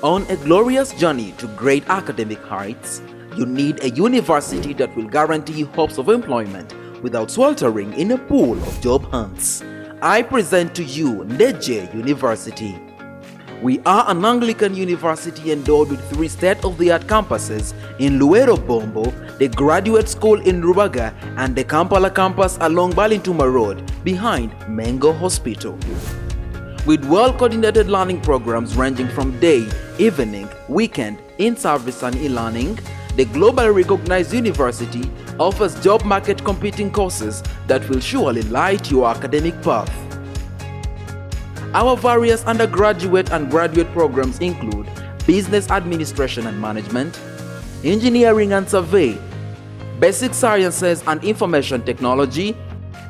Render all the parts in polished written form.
On a glorious journey to great academic heights, you need a university that will guarantee hopes of employment without sweltering in a pool of job hunts. I present to you Ndejje University. We are an Anglican university endowed with 3 state-of-the-art campuses in Luero Bombo, the Graduate School in Rubaga, and the Kampala campus along Balintuma Road behind Mengo Hospital. With well-coordinated learning programs ranging from day, evening, weekend, in-service and e-learning, the globally recognized university offers job market competing courses that will surely light your academic path. Our various undergraduate and graduate programs include Business Administration and Management, Engineering and Survey, Basic Sciences and Information Technology,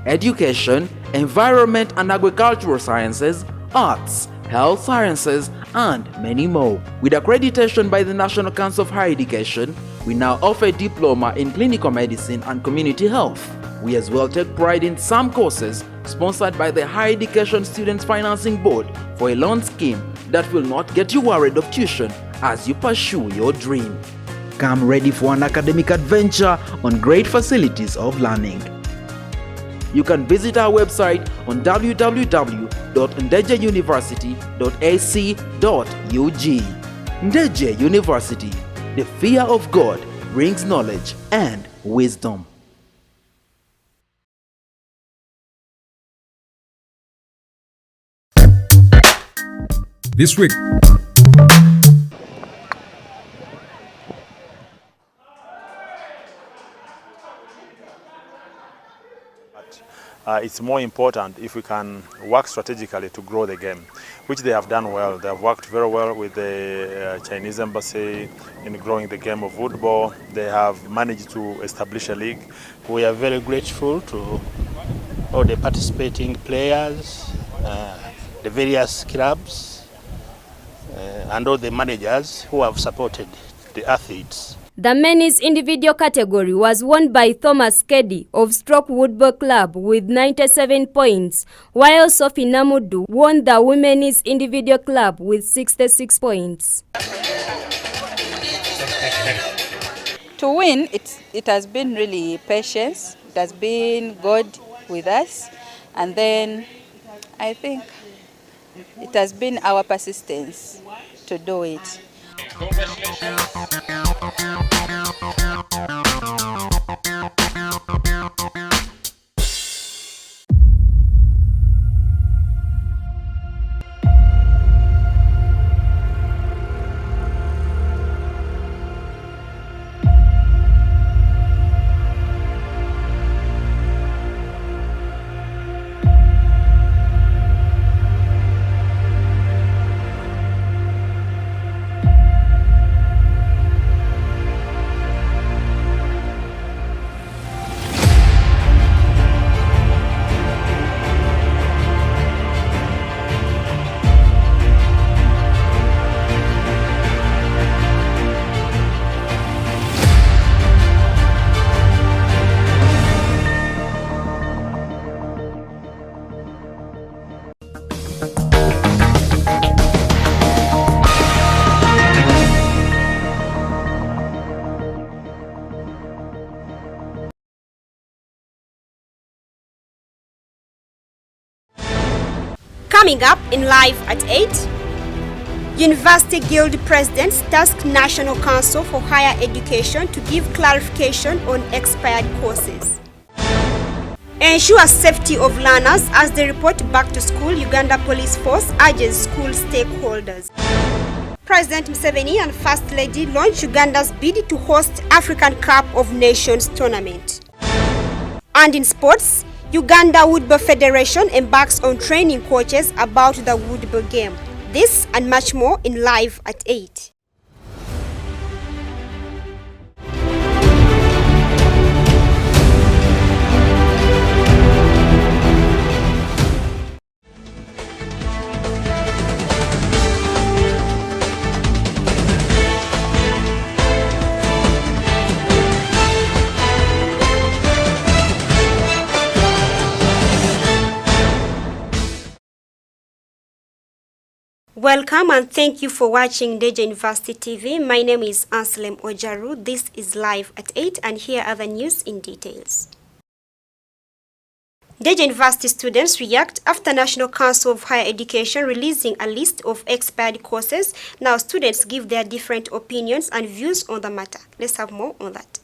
Education, Environment and Agricultural Sciences, Arts, Health Sciences, and many more. With accreditation by the National Council of Higher Education, we now offer a diploma in clinical medicine and community health. We as well take pride in some courses sponsored by the Higher Education Students Financing Board for a loan scheme that will not get you worried of tuition as you pursue your dream. Come ready for an academic adventure on great facilities of learning. You can visit our website on www.ndejjeuniversity.ac.ug. Ndejje University, the fear of God brings knowledge and wisdom. This week, it's more important if we can work strategically to grow the game, which they have done well. They have worked very well with the Chinese embassy in growing the game of football. They have managed to establish a league. We are very grateful to all the participating players, the various clubs, and all the managers who have supported the athletes. The men's individual category was won by Thomas Keddy of Stroke Woodball Club with 97 points, while Sophie Namudu won the women's individual club with 66 points. To win, it has been really patience. It has been God with us. And then I think it has been our persistence to do it. Coming up in Live at 8, University Guild Presidents task National Council for Higher Education to give clarification on expired courses. Ensure safety of learners as they report back to school, Uganda Police Force urges school stakeholders. President Museveni and First Lady launch Uganda's bid to host African Cup of Nations tournament. And in sports, Uganda Woodball Federation embarks on training coaches about the Woodball game. This and much more in Live at 8. Welcome and thank you for watching Ndejje University TV. My name is ANSLEM OJARU. This is Live at 8 and here are the news in details. Ndejje University students react after National Council of Higher Education releasing a list of expired courses. Now students give their different opinions and views on the matter. Let's have more on that.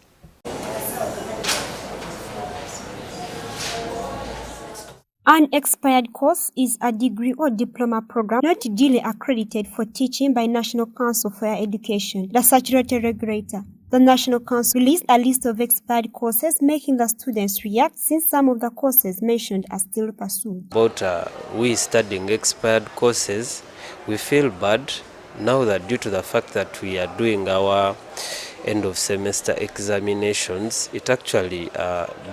An expired course is a degree or diploma program not duly accredited for teaching by National Council for Higher Education, the statutory regulator. The National Council released a list of expired courses, making the students react since some of the courses mentioned are still pursued. About we studying expired courses, we feel bad now that due to the fact that we are doing our end of semester examinations, it actually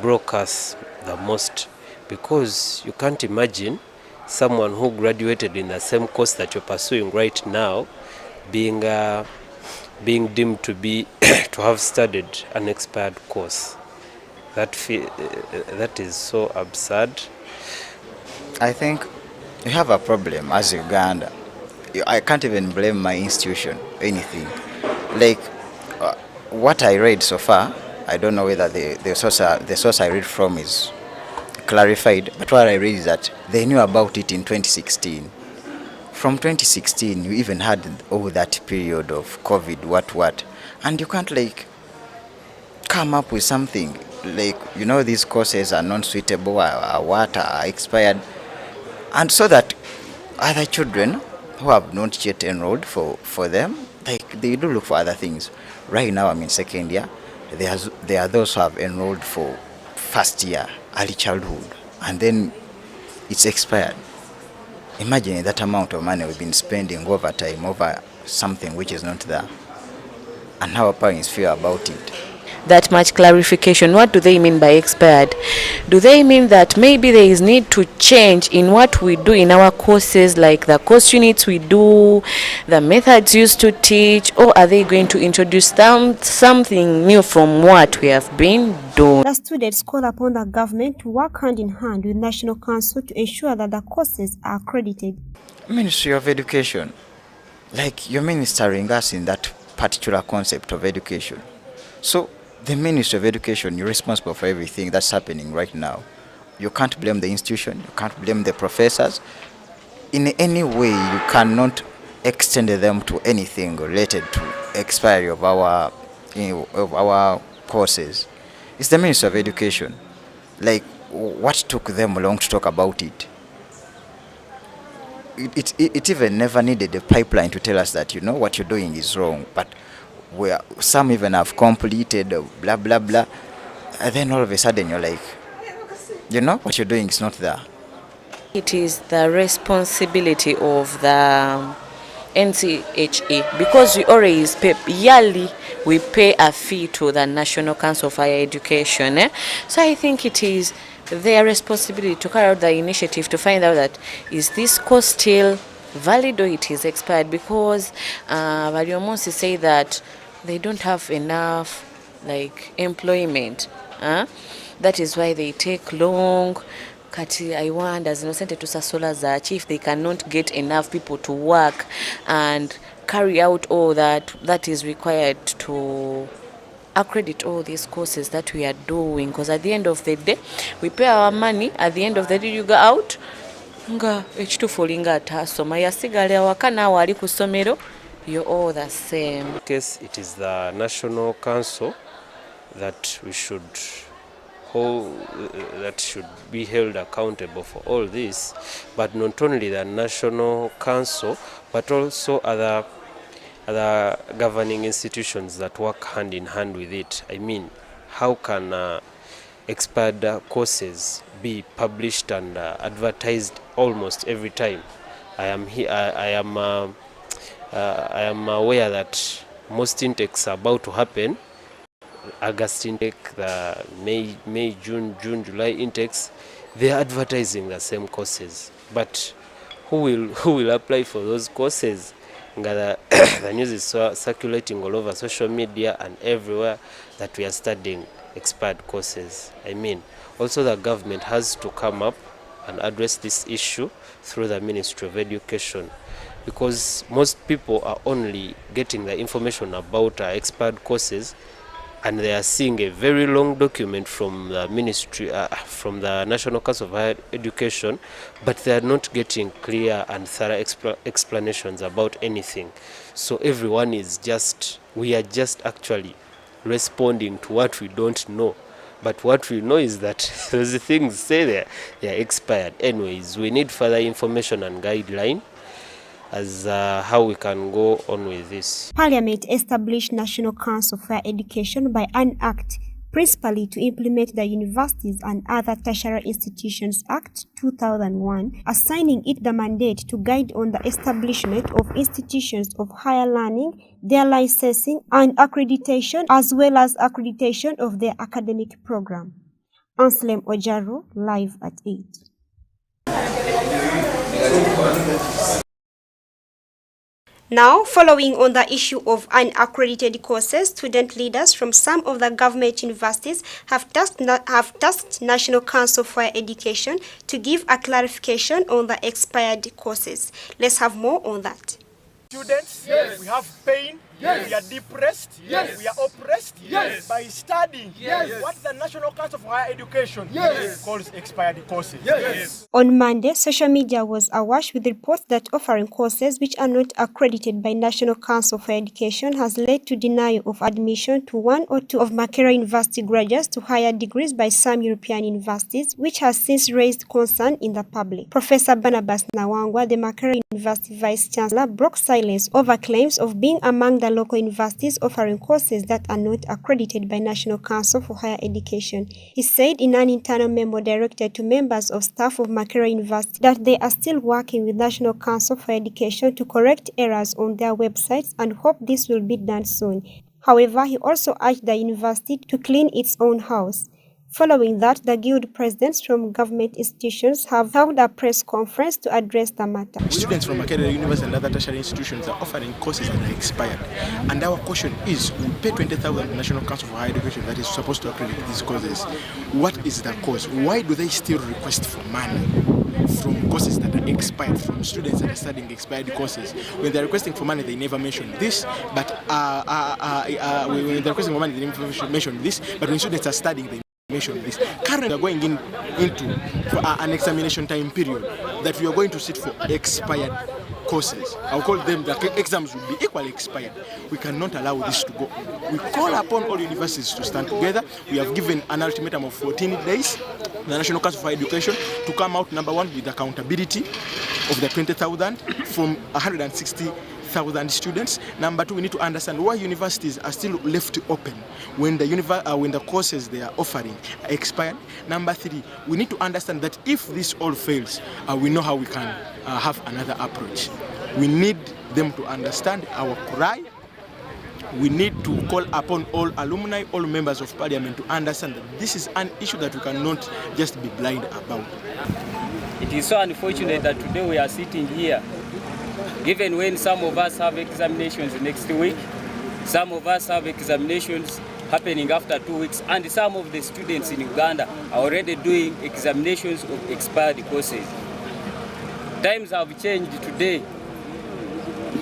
broke us the most. Because you can't imagine someone who graduated in the same course that you're pursuing right now being deemed to be to have studied an expired course. That is so absurd. I think you have a problem as Uganda. I can't even blame my institution or anything. Like what I read so far, I don't know whether the source I read from is clarified, but what I read is that they knew about it in 2016. From 2016, you even had all that period of COVID, what, and you can't like come up with something like, you know, these courses are non-suitable, are expired, and so that other children who have not yet enrolled for them, like they do look for other things. Right now, I'm in second year. There are those who have enrolled for first year, early childhood, and then it's expired. Imagine that amount of money we've been spending over time over something which is not there, and how our parents feel about it. That much clarification. What do they mean by expired? Do they mean that maybe there is need to change in what we do in our courses, like the course units we do, the methods used to teach, or are they going to introduce something new from what we have been doing? The students call upon the government to work hand in hand with National Council to ensure that the courses are accredited. Ministry of Education, like you're ministering us in that particular concept of education. So the Ministry of Education, you're responsible for everything that's happening right now. You can't blame the institution, you can't blame the professors. In any way, you cannot extend them to anything related to expiry of our courses. It's the Ministry of Education. Like, what took them long to talk about it? It even never needed a pipeline to tell us that, you know, what you're doing is wrong. But where some even have completed blah blah blah, and then all of a sudden you're like, you know, what you're doing is not there. It is the responsibility of the NCHE, because we always pay yearly, we pay a fee to the National Council for Higher Education. So I think it is their responsibility to carry out the initiative to find out that is this course still valid or it is expired, because Variomosi say that they don't have enough like employment. That is why they take long. Kati I wonder as innocent to Sasola Zachi if they cannot get enough people to work and carry out all that is required to accredit all these courses that we are doing, because at the end of the day we pay our money. At the end of the day you go out nga ekitufulinga tasoma yasigale awakana wali ku somero, you're all the same. Case it is the National Council that we should that should be held accountable for all this, but not only the National Council but also other governing institutions that work hand in hand with it. I mean, how can expired courses be published and advertised almost every time? I am aware that most intakes are about to happen. August intake, the May, June, July intakes, they are advertising the same courses. But who will apply for those courses? The news is circulating all over social media and everywhere that we are studying expired courses. I mean, also the government has to come up and address this issue through the Ministry of Education. because most people are only getting the information about expired courses, and they are seeing a very long document from the ministry, from the National Council of Higher Education, but they are not getting clear and thorough explanations about anything. So everyone is we are just actually responding to what we don't know. But what we know is that those things say they are expired. Anyways, we need further information and guideline as how we can go on with this. Parliament established National Council for Higher Education by an act, principally to implement the Universities and Other Tertiary Institutions Act 2001, assigning it the mandate to guide on the establishment of institutions of higher learning, their licensing and accreditation, as well as accreditation of their academic program. ANSLEM OJARU, live at 8. Now, following on the issue of unaccredited courses, student leaders from some of the government universities have tasked National Council for Higher Education to give a clarification on the expired courses. Let's have more on that. Students, we have pain, we are depressed, we are oppressed by studying what the National Council for Higher Education calls expired courses. On Monday, social media was awash with reports that offering courses which are not accredited by National Council for Education has led to denial of admission to one or two of Makerere University graduates to higher degrees by some European universities, which has since raised concern in the public. Professor Barnabas Nawangwa, the Makerere University Vice-Chancellor, broke silence over claims of being among the local universities offering courses that are not accredited by National Council for Higher Education. He said in an internal memo directed to members of staff of Makerere University that they are still working with National Council for Education to correct errors on their websites and hope this will be done soon. However, he also urged the university to clean its own house. Following that, the guild presidents from government institutions have held a press conference to address the matter. Students from Makerere University and other tertiary institutions are offering courses that are expired. And our question is, we pay 20,000 National Council for Higher Education that is supposed to accredit these courses. What is the cause? Why do they still request for money from courses that are expired, from students that are studying expired courses? When they're requesting for money, they never mention this, but when they're requesting for money, they never mention this, but when students are studying, they mention this. Currently, we are going into an examination time period that we are going to sit for expired courses. I'll call them, the exams will be equally expired. We cannot allow this to go. We call upon all universities to stand together. We have given an ultimatum of 14 days, the National Council for Higher Education, to come out, number one, with accountability of the 20,000 from 160,000 students. Number two, we need to understand why universities are still left open when the courses they are offering are expired. Number three, we need to understand that if this all fails, we know how we can have another approach. We need them to understand our cry. We need to call upon all alumni, all members of parliament to understand that this is an issue that we cannot just be blind about. It is so unfortunate that today we are sitting here, even when some of us have examinations next week, some of us have examinations happening after 2 weeks, and some of the students in Uganda are already doing examinations of expired courses. Times have changed today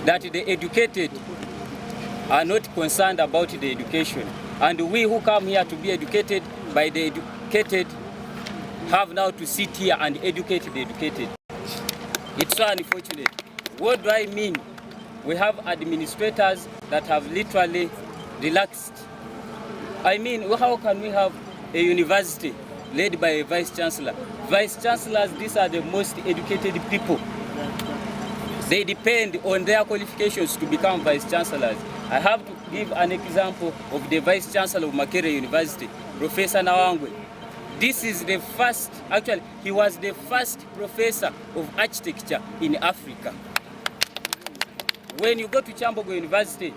that the educated are not concerned about the education, and we who come here to be educated by the educated have now to sit here and educate the educated. It's so unfortunate. What do I mean? We have administrators that have literally relaxed. I mean, how can we have a university led by a vice-chancellor? Vice-chancellors, these are the most educated people. They depend on their qualifications to become vice-chancellors. I have to give an example of the vice-chancellor of Makerere University, Professor Nawangwe. This is the first, actually, he was the first professor of architecture in Africa. When you go to Chambogo University,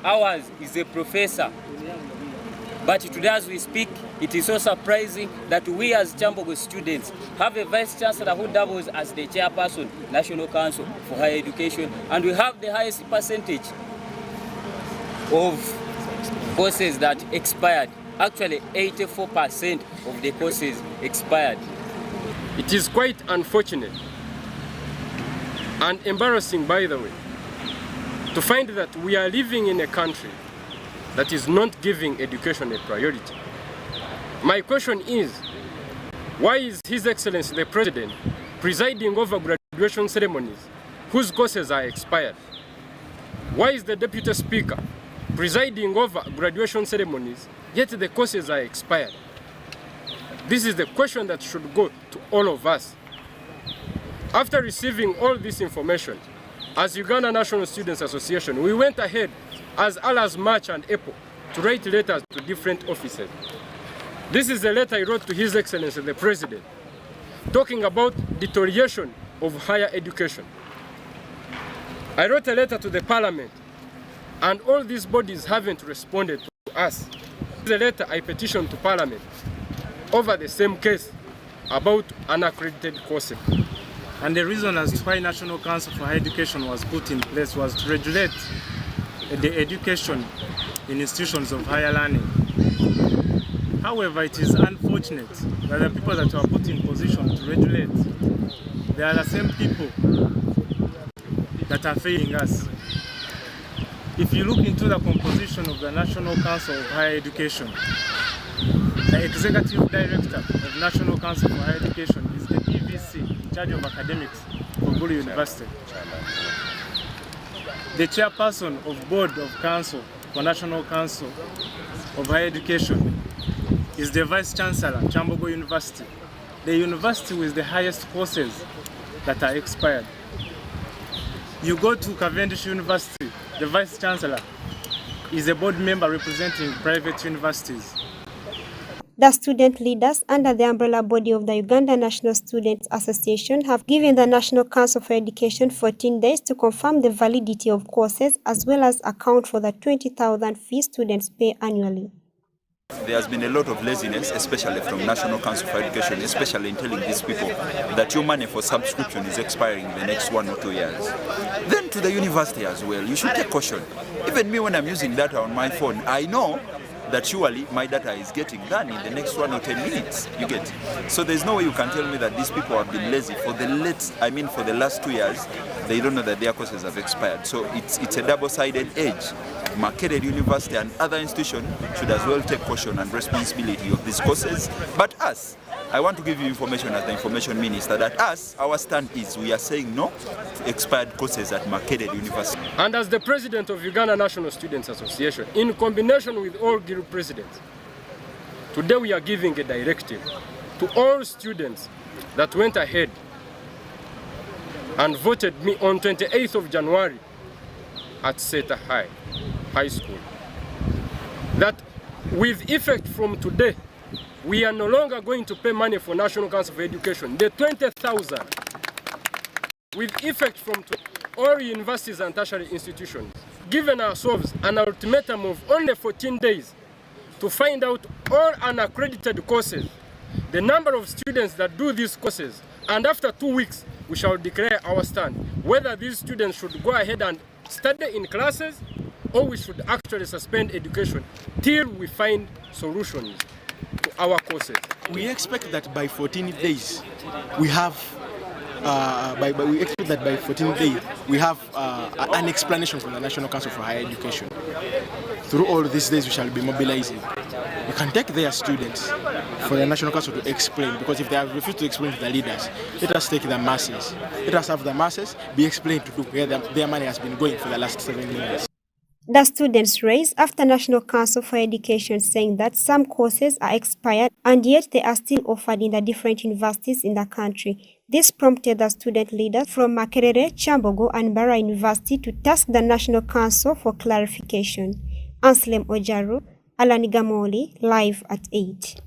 ours is a professor. But today as we speak, it is so surprising that we as Chambogo students have a vice-chancellor who doubles as the chairperson, National Council for Higher Education, and we have the highest percentage of courses that expired. Actually, 84% of the courses expired. It is quite unfortunate and embarrassing, by the way, to find that we are living in a country that is not giving education a priority. My question is, why is His Excellency the President presiding over graduation ceremonies whose courses are expired? Why is the Deputy Speaker presiding over graduation ceremonies yet the courses are expired? This is the question that should go to all of us. After receiving all this information, as Uganda National Students Association, we went ahead as early as March and April to write letters to different offices. This is the letter I wrote to His Excellency the President, talking about deterioration of higher education. I wrote a letter to the Parliament, and all these bodies haven't responded to us. The letter I petitioned to Parliament over the same case about unaccredited courses. And the reason as to why National Council for Higher Education was put in place was to regulate the education in institutions of higher learning. However, it is unfortunate that the people that were put in position to regulate, they are the same people that are failing us. If you look into the composition of the National Council of Higher Education, the Executive Director of National Council for Higher Education is the EVC, in charge of academics for Gulu University. The Chairperson of Board of Council for National Council of Higher Education is the Vice Chancellor, Chambogo University, the university with the highest courses that are expired. You go to Cavendish University, the Vice Chancellor is a board member representing private universities. The student leaders under the umbrella body of the Uganda National Students Association have given the National Council for Education 14 days to confirm the validity of courses as well as account for the 20,000 fee students pay annually. There has been a lot of laziness, especially from National Council for Education, especially in telling these people that your money for subscription is expiring in the next 1 or 2 years. Then to the university as well, you should take caution. Even me, when I'm using data on my phone, I know that surely my data is getting done in the next 1 or 10 minutes, you get. So there's no way you can tell me that these people have been lazy for the last 2 years. They don't know that their courses have expired. So it's a double-sided edge. Marketed University and other institutions should as well take caution and responsibility of these courses. But us, I want to give you information as the Information Minister that our stand is we are saying no to expired courses at Marketed University. And as the President of Uganda National Students Association, in combination with all guild presidents, today we are giving a directive to all students that went ahead and voted me on 28th of January at Seta High School, that with effect from today, we are no longer going to pay money for National Council for Education. The 20,000, with effect from all universities and tertiary institutions, given ourselves an ultimatum of only 14 days to find out all unaccredited courses, the number of students that do these courses, and after 2 weeks, we shall declare our stand, whether these students should go ahead and study in classes or we should actually suspend education till we find solutions to our courses. We expect that by 14 days we have an explanation from the National Council for Higher Education. Through all these days we shall be mobilizing. We can take their students for the National Council to explain, because if they have refused to explain to the leaders, let us take the masses. Let us have the masses be explained to where their money has been going for the last 7 years. The students raised after National Council for Education saying that some courses are expired and yet they are still offered in the different universities in the country. This prompted the student leaders from Makerere, Chambogo and Bara University to task the National Council for clarification. ANSLEM OJARU, Alani Gamoli, live at 8.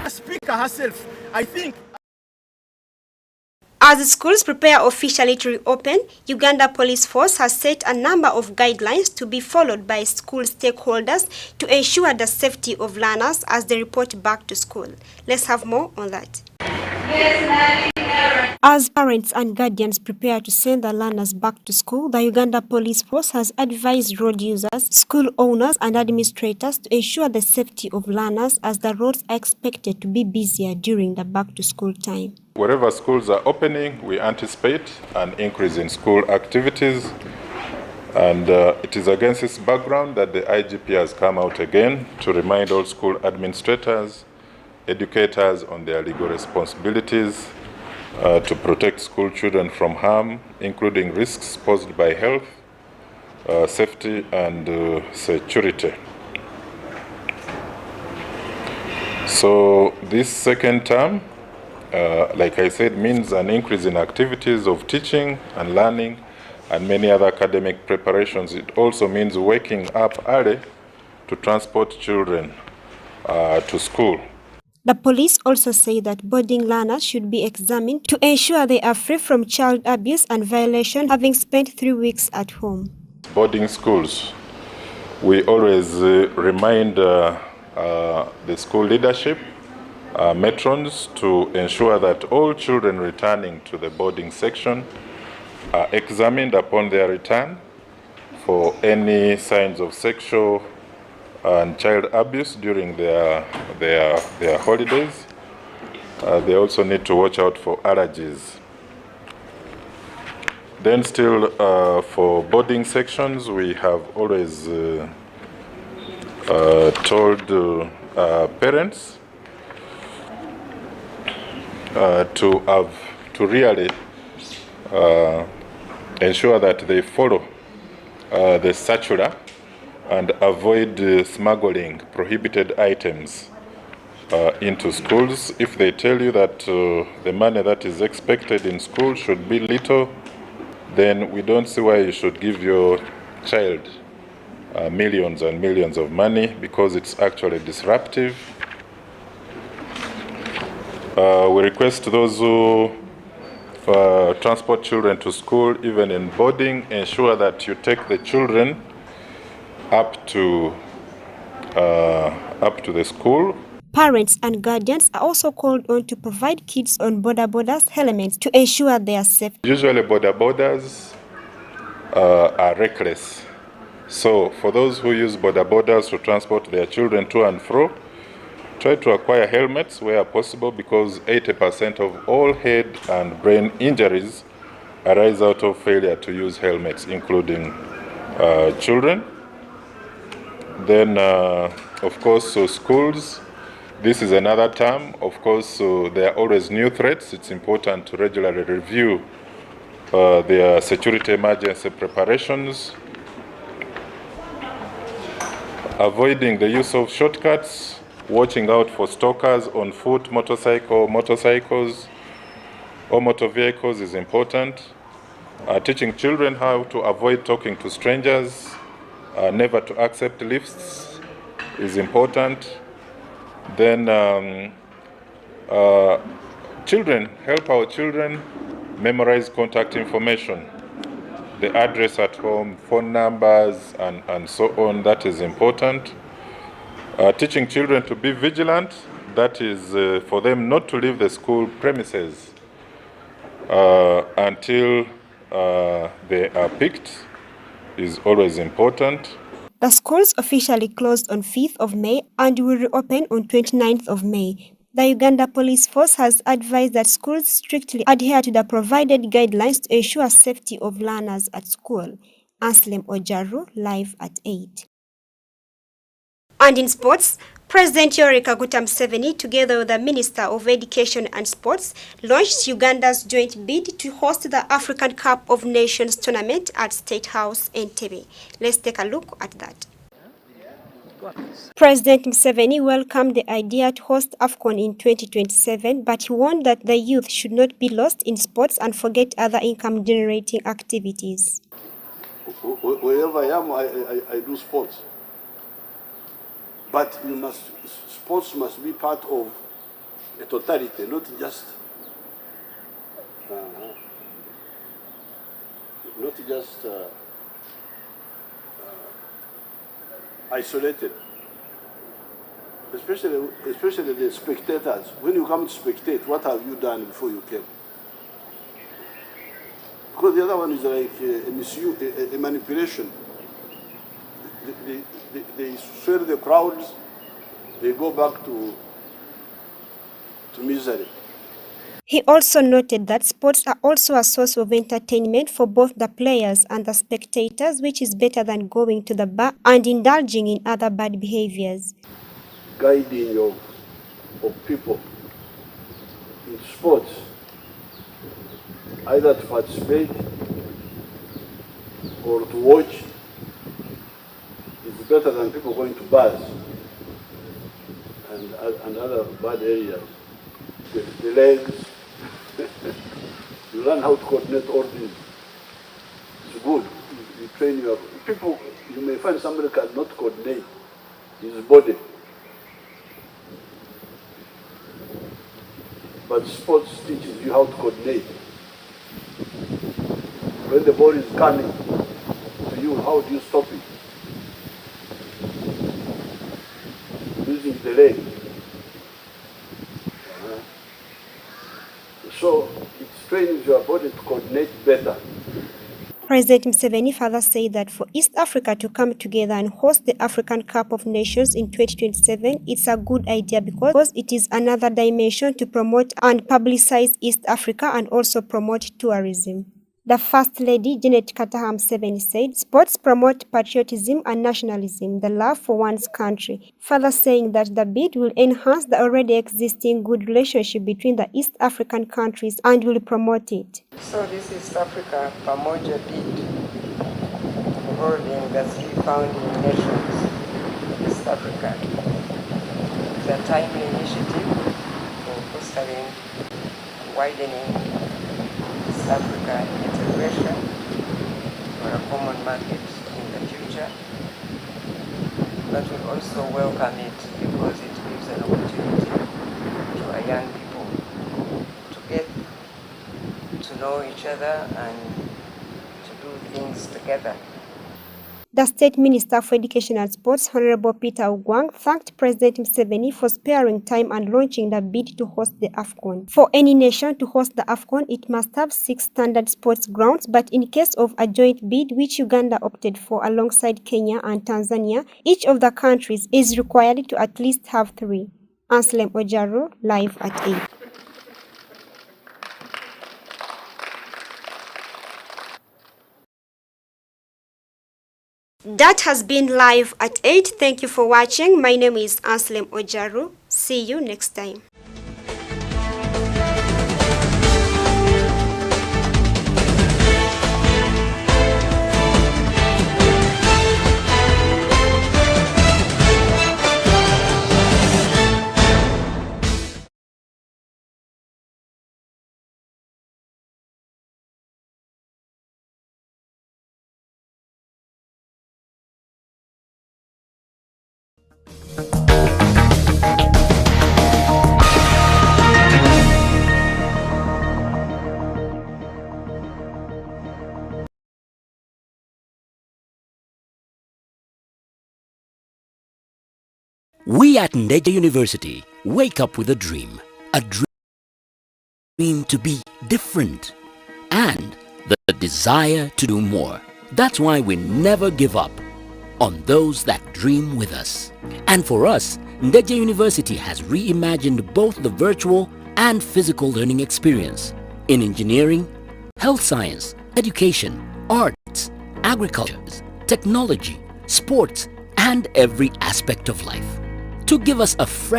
The speaker herself, I think. As the schools prepare officially to reopen, Uganda Police Force has set a number of guidelines to be followed by school stakeholders to ensure the safety of learners as they report back to school. Let's have more on that. As parents and guardians prepare to send their learners back to school, the Uganda Police Force has advised road users, school owners and administrators to ensure the safety of learners as the roads are expected to be busier during the back-to-school time. Wherever schools are opening, we anticipate an increase in school activities, and it is against this background that the IGP has come out again to remind all school administrators, educators on their legal responsibilities to protect school children from harm, including risks posed by health, safety and security. So this second term, like I said, means an increase in activities of teaching and learning and many other academic preparations. It also means waking up early to transport children to school. The police also say that boarding learners should be examined to ensure they are free from child abuse and violation, having spent 3 weeks at home. Boarding schools, we always remind the school leadership, matrons, to ensure that all children returning to the boarding section are examined upon their return for any signs of sexual and child abuse during their holidays. They also need to watch out for allergies. Then still for boarding sections, we have always told parents to really ensure that they follow the circular and avoid smuggling prohibited items into schools. If they tell you that the money that is expected in school should be little, then we don't see why you should give your child millions and millions of money, because it's actually disruptive. We request those who transport children to school, even in boarding, ensure that you take the children up to the school. Parents and guardians are also called on to provide kids on boda-bodas helmets to ensure they are safe. Usually boda-bodas are reckless. So for those who use boda-bodas to transport their children to and fro, try to acquire helmets where possible, because 80% of all head and brain injuries arise out of failure to use helmets, including children. Then, of course, schools, this is another term. Of course, there are always new threats. It's important to regularly review their security emergency preparations. Avoiding the use of shortcuts, watching out for stalkers on foot, motorcycles, or motor vehicles is important. Teaching children how to avoid talking to strangers, never to accept lifts is important. Then help our children memorize contact information, the address at home, phone numbers, and so on. That is important. Teaching children to be vigilant, that is for them not to leave the school premises until they are picked, is always important. The schools officially closed on 5th of May and will reopen on 29th of May. The Uganda Police Force has advised that schools strictly adhere to the provided guidelines to ensure safety of learners at school. ANSLEM OJARU, live at 8. And in sports, President Yoweri Kaguta Museveni, together with the Minister of Education and Sports, launched Uganda's joint bid to host the African Cup of Nations tournament at State House Entebbe. Let's take a look at that. President Museveni welcomed the idea to host AFCON in 2027, but he warned that the youth should not be lost in sports and forget other income-generating activities. Wherever I am, I do sports. But sports must be part of a totality, not just isolated. Especially the spectators. When you come to spectate, what have you done before you came? Because the other one is like a misuse, a manipulation. They swell the crowds, they go back to misery. He also noted that sports are also a source of entertainment for both the players and the spectators, which is better than going to the bar and indulging in other bad behaviors. Guiding of people in sports, either to participate or to watch, is better than people going to bars and other bad areas. The legs, you learn how to coordinate all these. It's good. You train your people. You may find somebody cannot coordinate his body, but sports teaches you how to coordinate. When the ball is coming to you, how do you stop it? Using the leg. So it trains your body to coordinate better. President Museveni further said that for East Africa to come together and host the African Cup of Nations in 2027, it's a good idea because it is another dimension to promote and publicize East Africa and also promote tourism. The First Lady, Janet Kataham Museveni, said sports promote patriotism and nationalism, the love for one's country, further saying that the bid will enhance the already existing good relationship between the East African countries and will promote it. So this East Africa Pamoja bid holding the 3 founding nations of East Africa is a timely initiative for fostering and widening East Africa integration for a common market in the future, but will also welcome it because it gives an opportunity to our young people to get to know each other and to do things together. The State Minister for Education and Sports, Honorable Peter Ogwang, thanked President Museveni for sparing time and launching the bid to host the AFCON. For any nation to host the AFCON, it must have 6 standard sports grounds, but in case of a joint bid, which Uganda opted for alongside Kenya and Tanzania, each of the countries is required to at least have 3. ANSLEM OJARU, live at 8. That has been live at 8. Thank you for watching. My name is ANSLEM OJARU. See you next time. We at Ndejje University wake up with a dream to be different, and the desire to do more. That's why we never give up on those that dream with us. And for us, Ndejje University has reimagined both the virtual and physical learning experience in engineering, health science, education, arts, agriculture, technology, sports, and every aspect of life, to give us a fresh